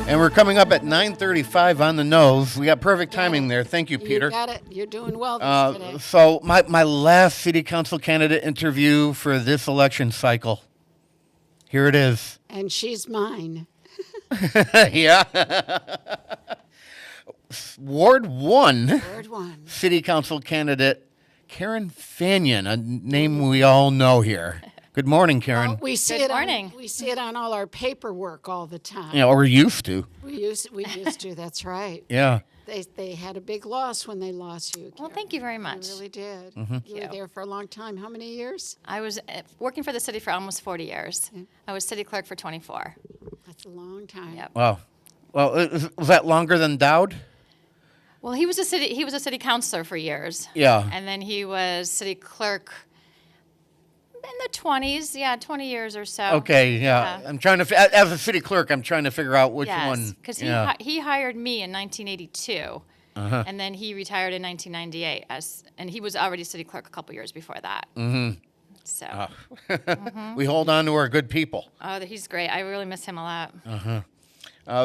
And we're coming up at 9:35 on the nose. We got perfect timing there. Thank you, Peter. You got it. You're doing well today. So my last city council candidate interview for this election cycle. Here it is. And she's mine. Yeah. Ward 1. Ward 1. City council candidate Karen Fanion, a name we all know here. Good morning, Karen. Well, we see Good morning. We see it on all our paperwork all the time. Yeah, or used to. We used to. That's right. Yeah. They had a big loss when they lost you. Well, Karen. thank you very much. They really did. Mm-hmm. You were there for a long time. How many years? I was working for the city for almost 40 years. I was city clerk for 24. That's a long time. Yep. Wow. Well, was that longer than Dowd? Well, he was a city councilor for years. Yeah. And then he was city clerk in the 20s. 20 years or so. Okay, yeah. I'm trying to, as a city clerk, I'm trying to figure out which Yes, one. because Yeah. he hired me in 1982, and then he retired in 1998, and he was already city clerk a couple years before that. Mm-hmm. So, We hold on to our good people. he's great. I really miss him a lot.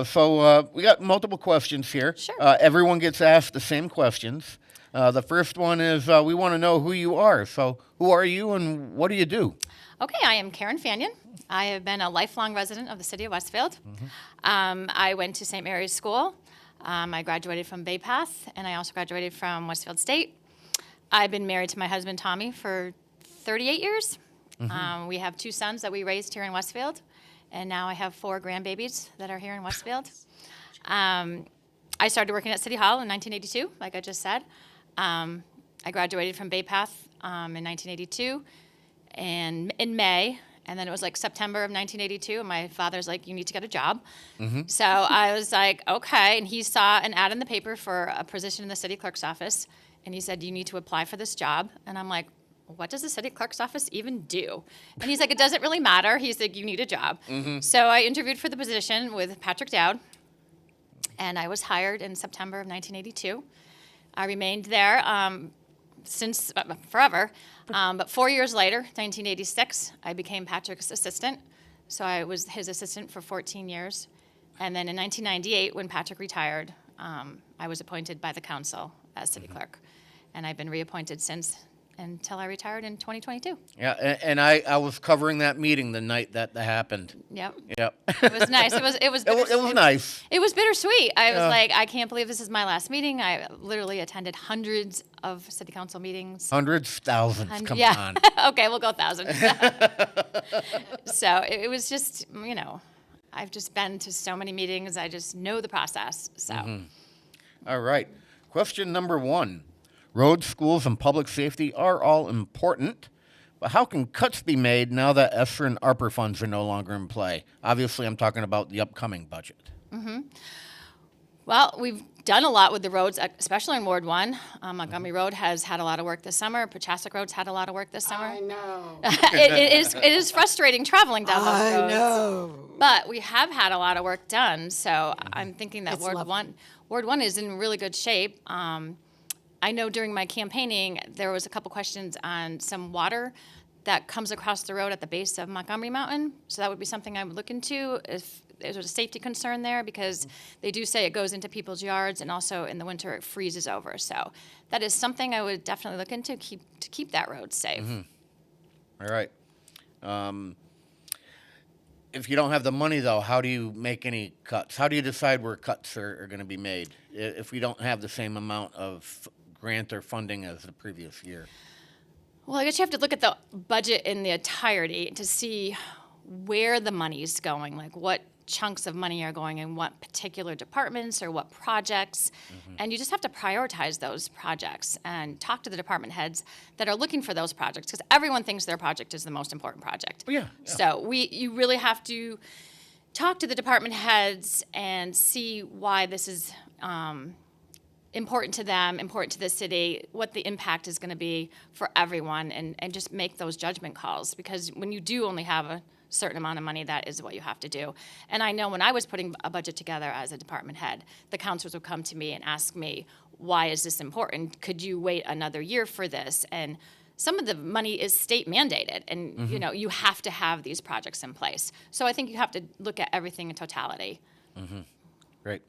So we got multiple questions here. Sure. Everyone gets asked the same questions. The first one is we want to know who you are. So who are you and what do you do? Okay, I am Karen Fanion. I have been a lifelong resident of the city of Westfield. I went to St. Mary's School. I graduated from Bay Path, and I also graduated from Westfield State. I've been married to my husband, Tommy, for 38 years. We have 2 sons that we raised here in Westfield, and now I have 4 grandbabies that are here in Westfield. I started working at City Hall in 1982, like I just said. I graduated from Bay Path in 1982 and in May, and then it was like September of 1982, and my father's like, you need to get a job. So I was like, okay, and he saw an ad in the paper for a position in the city clerk's office, and he said, you need to apply for this job. And I'm like, what does the city clerk's office even do? And he's like, it doesn't really matter. He's like, you need a job. So I interviewed for the position with Patrick Dowd, and I was hired in September of 1982. I remained there since forever, but 4 years later, 1986, I became Patrick's assistant. So I was his assistant for 14 years. And then in 1998, when Patrick retired, I was appointed by the council as city clerk. And I've been reappointed since until I retired in 2022. Yeah, and I was covering that meeting the night that happened. Yep. Yep. It was nice. It was It was nice. It was bittersweet. I was like, I can't believe this is my last meeting. I literally attended hundreds of city council meetings. Hundreds, thousands, come yeah. on. Okay, we'll go 1,000. So it was just, I've just been to so many meetings. I just know the process. So. All right. Question number 1. Roads, schools, and public safety are all important, but how can cuts be made now that ESSER and ARPA funds are no longer in play? Obviously, I'm talking about the upcoming budget. Well, we've done a lot with the roads, especially in Ward 1. Montgomery Road has had a lot of work this summer. Pachasik Road's had a lot of work this summer. I know. It is frustrating traveling down those I roads. know. But we have had a lot of work done, so I'm thinking that It's Ward lovely. 1 is in really good shape. I know during my campaigning, there was a couple questions on some water that comes across the road at the base of Montgomery Mountain. So that would be something I would look into if there's a safety concern there, because they do say it goes into people's yards, and also in the winter it freezes over. So that is something I would definitely look into to keep that road safe. All right. If you don't have the money, though, how do you make any cuts? How do you decide where cuts are going to be made if we don't have the same amount of grant or funding as the previous year? Well, I guess you have to look at the budget in the entirety to see where the money's going, like what chunks of money are going in what particular departments or what projects. And you just have to prioritize those projects and talk to the department heads that are looking for those projects, because everyone thinks their project is the most important project. Yeah. So you really have to talk to the department heads and see why this is important to them, important to the city, what the impact is going to be for everyone, and just make those judgment calls. Because when you do only have a certain amount of money, that is what you have to do. And I know when I was putting a budget together as a department head, the counselors would come to me and ask me, why is this important? Could you wait another year for this? And some of the money is state mandated, and you have to have these projects in place. So I think you have to look at everything in totality. Great.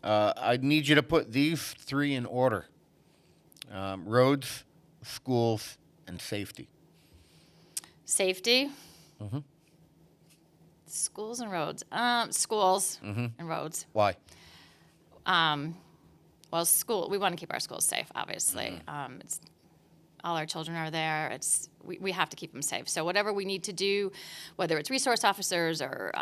I need you to put these three in order: roads, schools, and safety. Safety. Schools and roads. Schools and roads. Why? Well, we want to keep our schools safe, obviously. It's all our children are there. We have to keep them safe. So whatever we need to do, whether it's resource officers or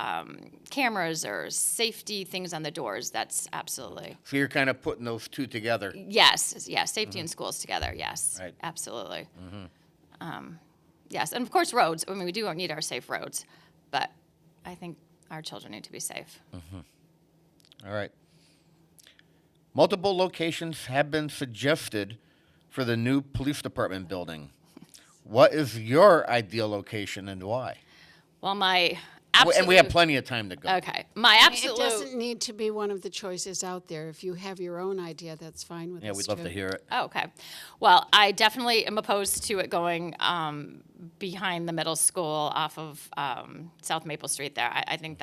cameras or safety things on the doors, that's absolutely. So you're kind of putting those two together. Yes, safety and schools together, yes, Right. absolutely. Yes, and of course roads. I mean, we do need our safe roads, but I think our children need to be safe. All right. Multiple locations have been suggested for the new police department building. What is your ideal location and why? Well, my And we have plenty of time to go. Okay, my It absolute. doesn't need to be one of the choices out there. If you have your own idea, that's fine with Yeah, us, we'd love too. to hear it. Oh, okay. Well, I definitely am opposed to it going behind the middle school off of South Maple Street there. I think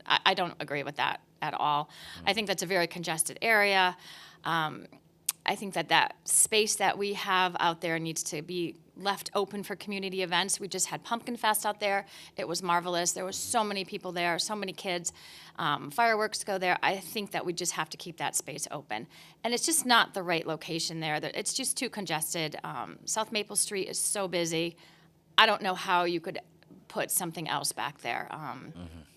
I don't agree with that at all. I think that's a very congested area. I think that space that we have out there needs to be left open for community events. We just had Pumpkin Fest out there. It was marvelous. There was so many people there, so many kids. Fireworks go there. I think that we just have to keep that space open. And it's just not the right location there. It's just too congested. South Maple Street is so busy. I don't know how you could put something else back there.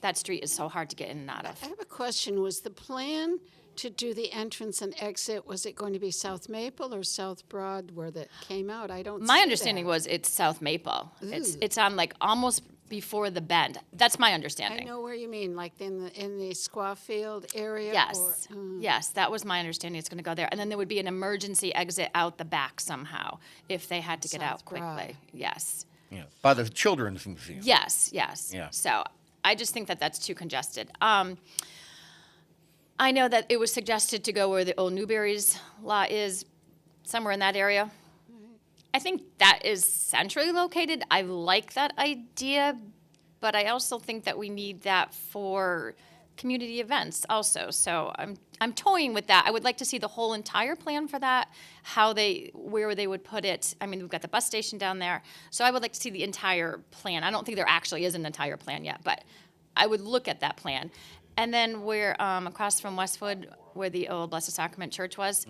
That street is so hard to get in and out of. I have a question. Was the plan to do the entrance and exit, was it going to be South Maple or South Broad where that came out? I don't My see understanding that. was it's South Maple. Ooh. It's on like almost before the bend. That's my I understanding. know where you mean, like in the Squaw Field area? Yes. Or, Yes, that was my understanding. It's going to go there. And then there would be an emergency exit out the back somehow if they had to get out South Broad. quickly. Yes. Yeah. By the Children's Museum. Yes. Yeah. So I just think that that's too congested. I know that it was suggested to go where the old Newberry's lot is, somewhere in that area. I think that is centrally located. I like that idea, but I also think that we need that for community events also. So I'm toying with that. I would like to see the whole entire plan for that, where they would put it. I mean, we've got the bus station down there, so I would like to see the entire plan. I don't think there actually is an entire plan yet, but I would look at that plan. And then where across from Westwood, where the old Blessed Sacrament Church was,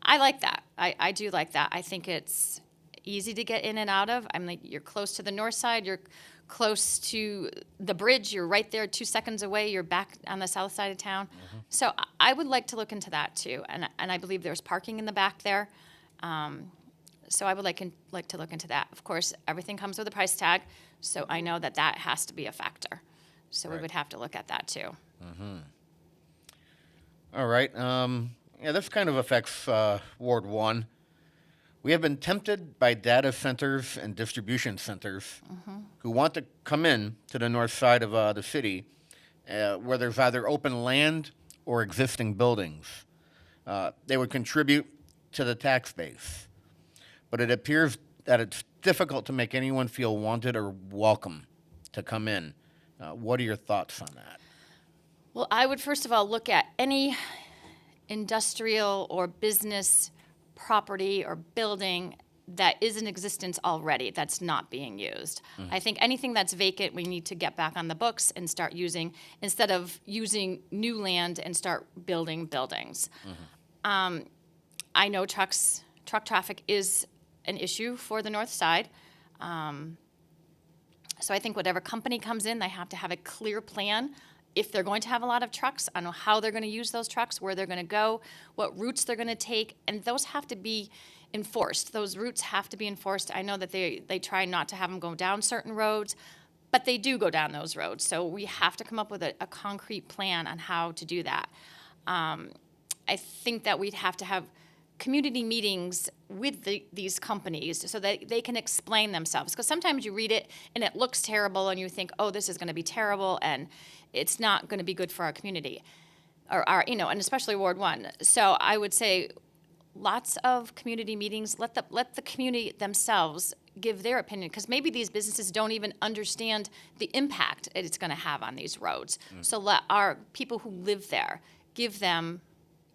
I like that. I do like that. I think it's easy to get in and out of. I'm like, you're close to the north side. You're close to the bridge. You're right there 2 seconds away. You're back on the south side of town. So I would like to look into that too. And I believe there's parking in the back there. So I would like to look into that. Of course, everything comes with a price tag. So I know that has to be a factor. So we would have to look at that too. All right. Yeah, this kind of affects Ward 1. We have been tempted by data centers and distribution centers who want to come in to the north side of the city where there's either open land or existing buildings. They would contribute to the tax base. But it appears that it's difficult to make anyone feel wanted or welcome to come in. What are your thoughts on that? Well, I would first of all look at any industrial or business property or building that is in existence already that's not being used. I think anything that's vacant, we need to get back on the books and start using, instead of using new land and start building buildings. I know truck traffic is an issue for the north side. So I think whatever company comes in, they have to have a clear plan. If they're going to have a lot of trucks, I know how they're going to use those trucks, where they're going to go, what routes they're going to take, and those have to be enforced. Those routes have to be enforced. I know that they try not to have them go down certain roads, but they do go down those roads. So we have to come up with a concrete plan on how to do that. I think that we'd have to have community meetings with these companies so that they can explain themselves. Because sometimes you read it and it looks terrible and you think, oh, this is going to be terrible and it's not going to be good for our community, or and especially Ward 1. So I would say lots of community meetings. Let the community themselves give their opinion, because maybe these businesses don't even understand the impact it's going to have on these roads. So let our people who live there give them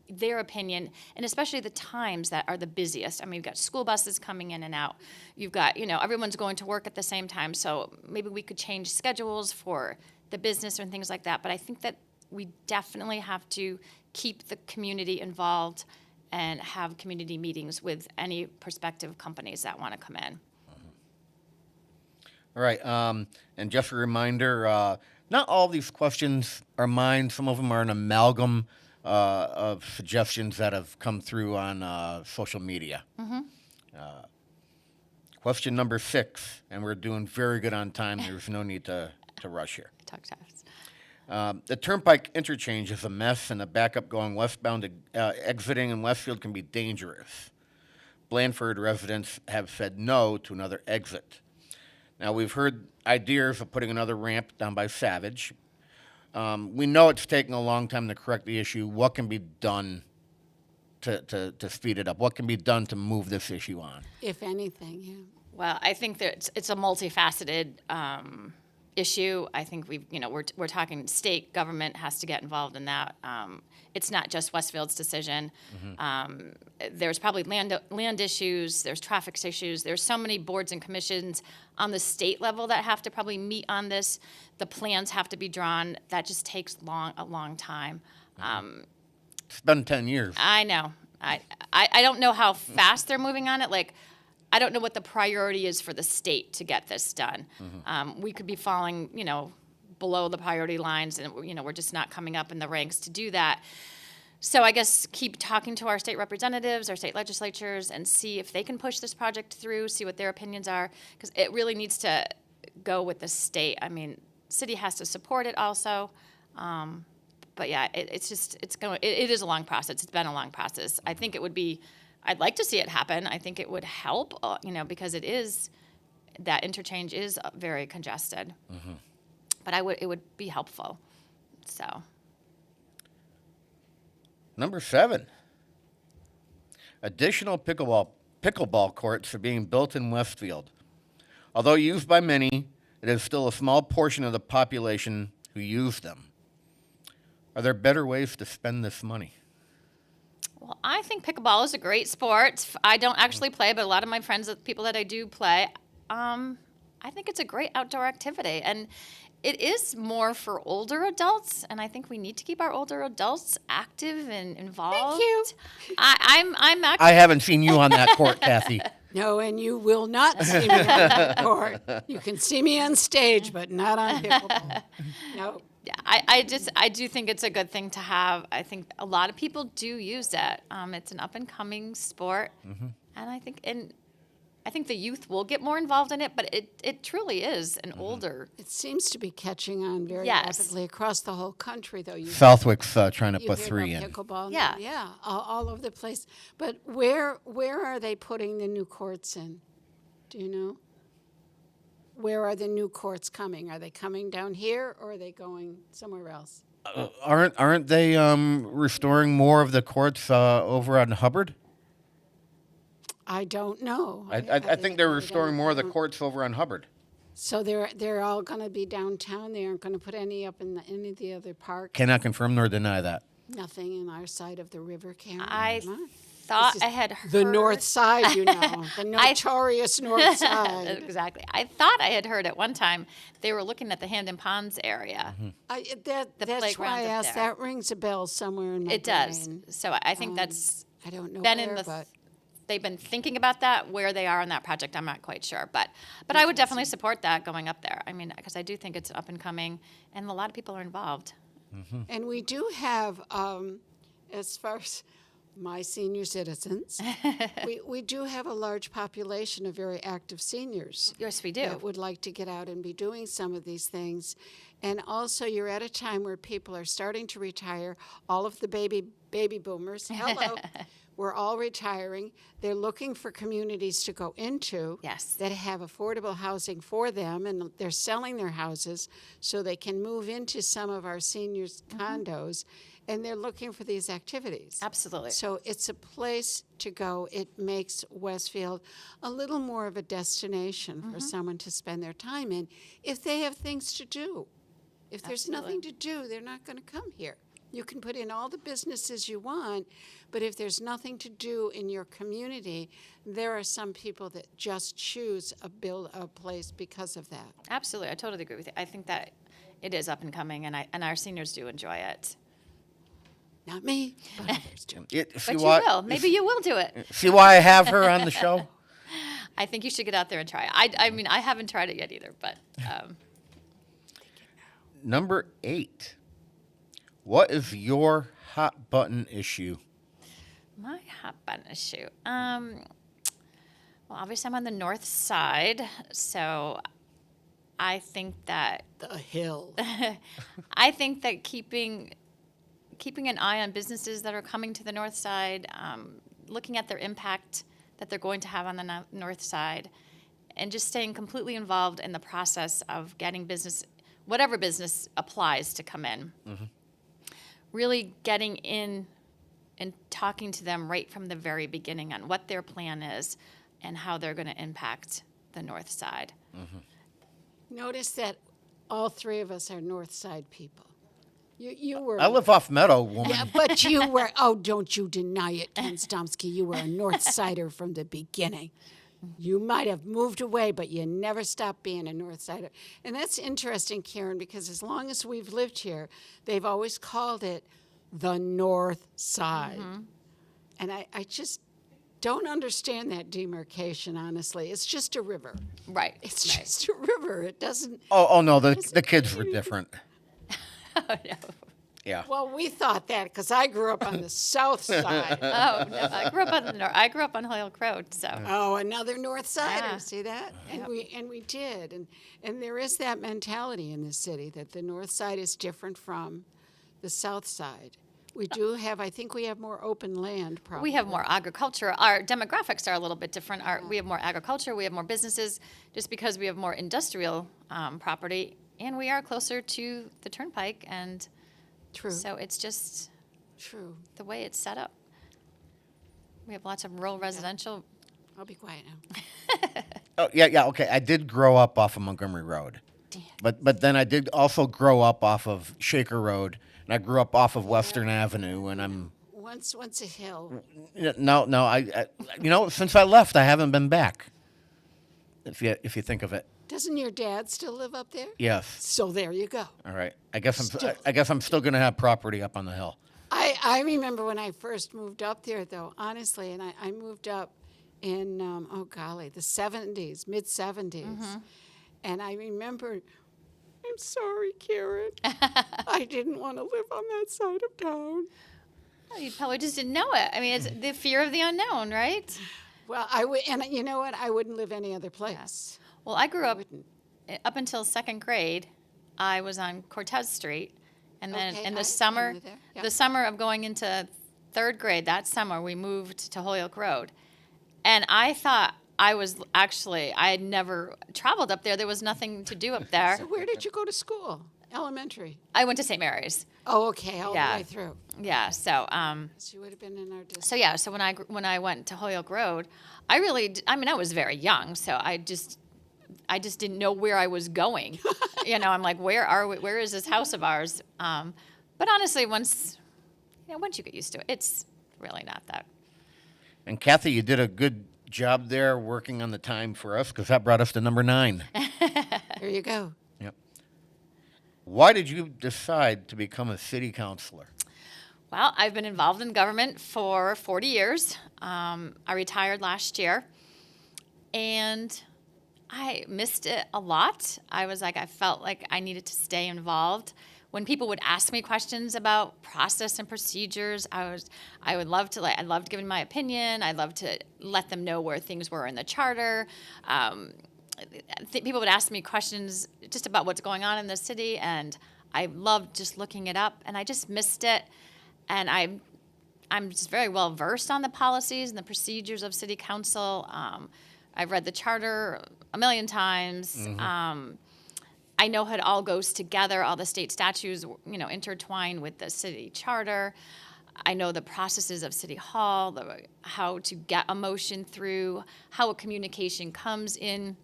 their opinion, and especially the times that are the busiest. I mean, you've got school buses coming in and out. You've got, everyone's going to work at the same time. So maybe we could change schedules for the business and things like that. But I think that we definitely have to keep the community involved and have community meetings with any prospective companies that want to come in. All right. And just a reminder, not all these questions are mine. Some of them are an amalgam of suggestions that have come through on social media. Question number 6, and we're doing very good on time. There's no need to rush here. Talk fast. The Turnpike interchange is a mess, and the backup going westbound exiting in Westfield can be dangerous. Blandford residents have said no to another exit. Now, we've heard ideas of putting another ramp down by Savage. We know it's taking a long time to correct the issue. What can be done to speed it up? What can be done to move this issue on? If anything, yeah. Well, I think that it's a multifaceted issue. I think we're talking state government has to get involved in that. It's not just Westfield's decision. There's probably land issues. There's traffic issues. There's so many boards and commissions on the state level that have to probably meet on this. The plans have to be drawn. That just takes a long time. It's been 10 years. I know. I don't know how fast they're moving on it. Like, I don't know what the priority is for the state to get this done. We could be falling, below the priority lines, and we're just not coming up in the ranks to do that. So I guess keep talking to our state representatives, our state legislatures, and see if they can push this project through. See what their opinions are, because it really needs to go with the state. I mean, city has to support it also. But yeah, it is a long process. It's been a long process. I think I'd like to see it happen. I think it would help, because that interchange is very congested. But it would be helpful. So. Number 7. Additional pickleball courts are being built in Westfield. Although used by many, it is still a small portion of the population who use them. Are there better ways to spend this money? Well, I think pickleball is a great sport. I don't actually play, but a lot of my friends, people that I do play, I think it's a great outdoor activity. And it is more for older adults, and I think we need to keep our older adults active and involved. Thank you. I'm actually. I haven't seen you on that court, Kathy. No, and you will not see me on the court. You can see me on stage, but not on pickleball. No. Yeah, I do think it's a good thing to have. I think a lot of people do use it. It's an up and coming sport, and I think the youth will get more involved in it. But it truly is an older. It seems to be catching on very Yes. rapidly across the whole country, though. Southwick's trying to You put hear 3 about in. pickleball. Yeah. Yeah, all over the place. But where are they putting the new courts in? Do you know? Where are the new courts coming? Are they coming down here, or are they going somewhere else? Aren't they restoring more of the courts over on Hubbard? I don't know. I think they're restoring more of the courts over on Hubbard. So they're all going to be downtown. They aren't going to put any up in any of the other parks. Cannot confirm nor deny that. Nothing in our side of the river, Karen. I Come on. thought This is I had heard The north side, the notorious north side. Exactly. I thought I had heard at one time they were looking at the Hampton Ponds area. That's why playground I up asked. there. That rings a bell somewhere in my It does. brain. So I think that's I don't know been where, in the. but They've been thinking about that. Where they are on that project, I'm not quite sure. But I would definitely support that going up there. I mean, because I do think it's up and coming, and a lot of people are involved. and we do have, as far as my senior citizens, we do have a large population of very active seniors. Yes, we do. That would like to get out and be doing some of these things. And also, you're at a time where people are starting to retire. All of the baby boomers, hello, we're all retiring. They're looking for communities to go into Yes. that have affordable housing for them, and they're selling their houses so they can move into some of our seniors' condos. and they're looking for these activities. Absolutely. So it's a place to go. It makes Westfield a little more of a destination for someone to spend their time in if they have things to do. If there's nothing to do, they're not going to come here. You can put in all the businesses you want, but if there's nothing to do in your community, there are some people that just choose build a place because of that. Absolutely. I totally agree with you. I think that it is up and coming, and our seniors do enjoy it. Not me, but others do. But you will. Maybe you will do it. See why I have her on the show? I think you should get out there and try it. I mean, I haven't tried it yet either, but Number 8. What is your hot button issue? my hot button issue. Well, obviously I'm on the north side, so I think that The hill. I think that keeping an eye on businesses that are coming to the north side, looking at their impact that they're going to have on the north side, and just staying completely involved in the process of getting business, whatever business applies to come in. Really getting in and talking to them right from the very beginning on what their plan is and how they're going to impact the north side. Notice that all three of us are north side people. You were. I live off Meadow, woman. Yeah, but you were. Oh, don't you deny it, Ken Stomsky. You were a north sider from the beginning. You might have moved away, but you never stopped being a north sider. And that's interesting, Karen, because as long as we've lived here, they've always called it the north side. And I just don't understand that demarcation, honestly. It's just a river. Right. It's just a river. It doesn't. Oh no, the kids were different. Oh, no. Yeah. Well, we thought that because I grew up on the south side. Oh, no. I grew up on the north. I grew up on Holyoke Road, so. Oh, another north sider. Yeah. See that? And we did. And there is that mentality in the city that the north side is different from the south side. We do have, I think we have more open land probably. We have more agriculture. Our demographics are a little bit different. We have more agriculture. We have more businesses just because we have more industrial property, and we are closer to the turnpike, and True. so it's just True. the way it's set up. We have lots of rural residential. I'll be quiet now. Oh yeah. Okay, I did grow up off of Montgomery Road, but then I did also grow up off of Shaker Road, and I grew up off of Western Avenue, and I'm Once a hill. no. I since I left, I haven't been back. If you think of it, Doesn't your dad still live up there? yes. So there you go. All right. I guess I'm still gonna have property up on the hill. I remember when I first moved up there, though, honestly, and I moved up in, the 70s, mid 70s. And I remember, I'm sorry, Karen, I didn't want to live on that side of town. Oh, you probably just didn't know it. I mean, it's the fear of the unknown, right? Well, and you know what? I wouldn't live any other place. Well, I grew up up until second grade. I was on Cortez Street, and then Okay, in I the summer, knew there, yeah. the summer of going into third grade, that summer we moved to Holyoke Road, and I thought I had never traveled up there. There was nothing to do up there. So where did you go to school? Elementary. I went to St. Mary's. Oh, okay, all Yeah. the way through. Yeah, so So you would have been in our district. so yeah, so when I went to Holyoke Road, I was very young, so I just didn't know where I was going. I'm like, where is this house of ours? But honestly, once you get used to it, it's really not that. And Kathy, you did a good job there working on the time for us because that brought us to number 9. There you go. Yep. Why did you decide to become a city councilor? Well, I've been involved in government for 40 years. I retired last year, and I missed it a lot. I felt like I needed to stay involved. When people would ask me questions about process and procedures, I loved giving my opinion. I loved to let them know where things were in the charter. People would ask me questions just about what's going on in the city, and I loved just looking it up, and I just missed it. And I'm just very well versed on the policies and the procedures of city council. I've read the charter a million times. I know how it all goes together, all the state statutes, intertwine with the city charter. I know the processes of City Hall, how to get a motion through, how a communication comes in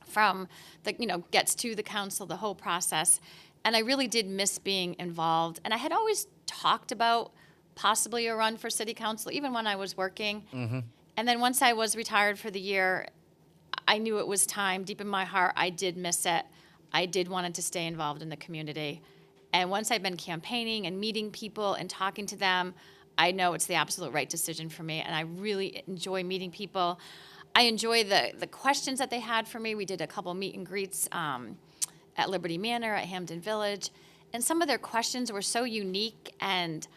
from gets to the council, the whole process. And I really did miss being involved. And I had always talked about possibly a run for city council, even when I was working. Mm-hmm. And then once I was retired for the year, I knew it was time. Deep in my heart, I did miss it. I did want to stay involved in the community. And once I've been campaigning and meeting people and talking to them, I know it's the absolute right decision for me. And I really enjoy meeting people. I enjoy the questions that they had for me. We did a couple meet and greets at Liberty Manor, at Hampden Village. And some of their questions were so unique. And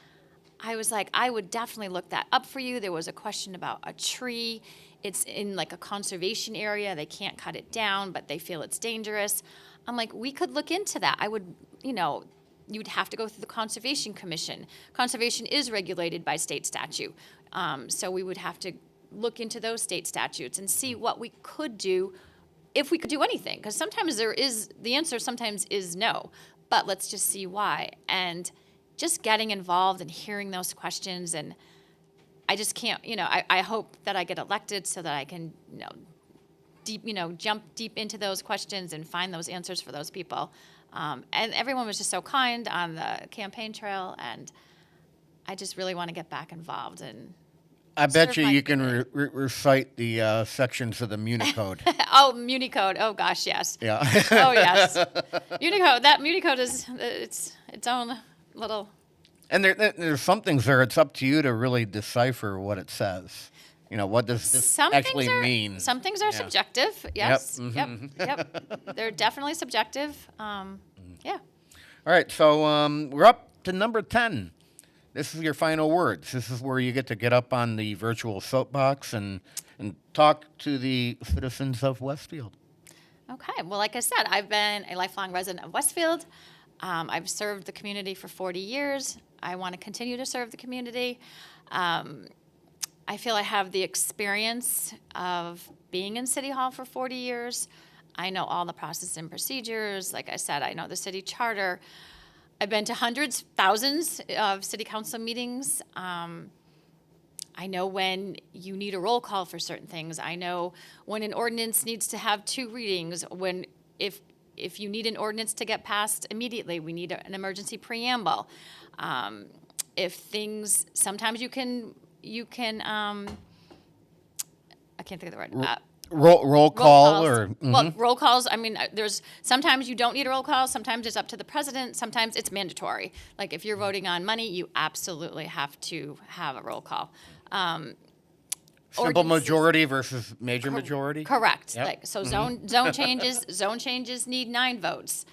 I was like, I would definitely look that up for you. There was a question about a tree. It's in like a conservation area. They can't cut it down, but they feel it's dangerous. I'm like, we could look into that. I would, you'd have to go through the Conservation Commission. Conservation is regulated by state statute. So we would have to look into those state statutes and see what we could do, if we could do anything. Because sometimes the answer sometimes is no. But let's just see why. And just getting involved and hearing those questions. And I just can't, I hope that I get elected so that I can, jump deep into those questions and find those answers for those people. And everyone was just so kind on the campaign trail, and I just really want to get back involved. And I bet you can recite the sections of the Muni Code. Oh, Muni Code. Oh, gosh, yes. Yeah. Oh, yes. Muni Code. That Muni Code is its own little. And there's some things there. It's up to you to really decipher what it says. What does this actually mean? Some things are subjective. Yes. Yep. They're definitely subjective. Yeah. All right. So we're up to number 10. This is your final words. This is where you get up on the virtual soapbox and talk to the citizens of Westfield. Okay. Well, like I said, I've been a lifelong resident of Westfield. I've served the community for 40 years. I want to continue to serve the community. I feel I have the experience of being in City Hall for 40 years. I know all the processes and procedures. Like I said, I know the city charter. I've been to hundreds, thousands of city council meetings. I know when you need a roll call for certain things. I know when an ordinance needs to have 2 readings. If you need an ordinance to get passed immediately, we need an emergency preamble. Sometimes you can. I can't think of the word. Roll call or well, roll calls. I mean, there's sometimes you don't need a roll call. Sometimes it's up to the president. Sometimes it's mandatory. Like if you're voting on money, you absolutely have to have a roll call. Simple majority versus major majority. Correct. Yep. Zone changes need 9 votes.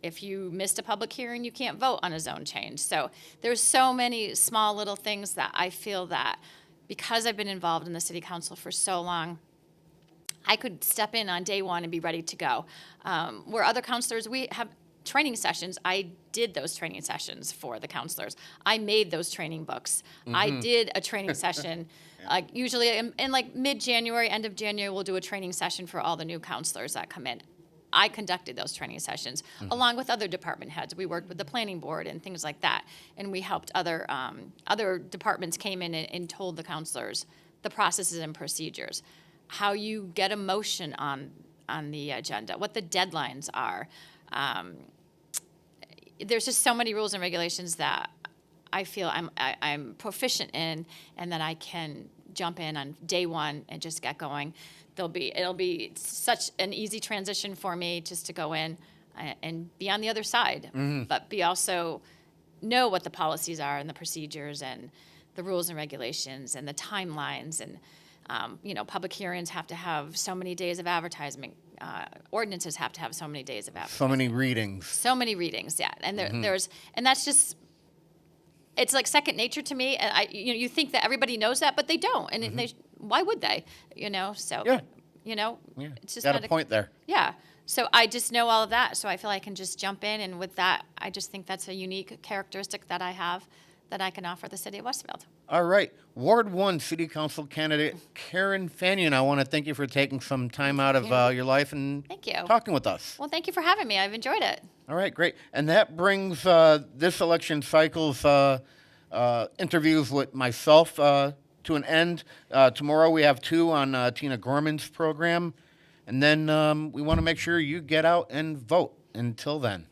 If you missed a public hearing, you can't vote on a zone change. So there's so many small little things that I feel that because I've been involved in the city council for so long, I could step in on day one and be ready to go. Where other councilors, we have training sessions. I did those training sessions for the councilors. I made those training books. I did a training session. Usually in like mid-January, end of January, we'll do a training session for all the new councilors that come in. I conducted those training sessions along with other department heads. We worked with the planning board and things like that, and we helped other departments came in and told the councilors the processes and procedures, how you get a motion on the agenda, what the deadlines are. There's just so many rules and regulations that I feel I'm proficient in, and that I can jump in on day one and just get going. It'll be such an easy transition for me just to go in and be on the other side, but be also know what the policies are and the procedures and the rules and regulations and the timelines and public hearings have to have so many days of advertisement. Ordinances have to have so many days of advertisement. So many readings, yeah. And and that's just. It's like second nature to me, and you think that everybody knows that, but they don't, and why would they? So it's just got a point there. Yeah, so I just know all of that, so I feel I can just jump in, and with that, I just think that's a unique characteristic that I have that I can offer the city of Westfield. All right. Ward 1 City Council candidate Karen Fanion, I want to thank you for taking some time out of your life and Thank you. talking with us. Well, thank you for having me. I've enjoyed it. All right, great. And that brings this election cycle's interviews with myself to an end. Tomorrow we have 2 on Tina Gorman's program. And then we want to make sure you get out and vote. Until then.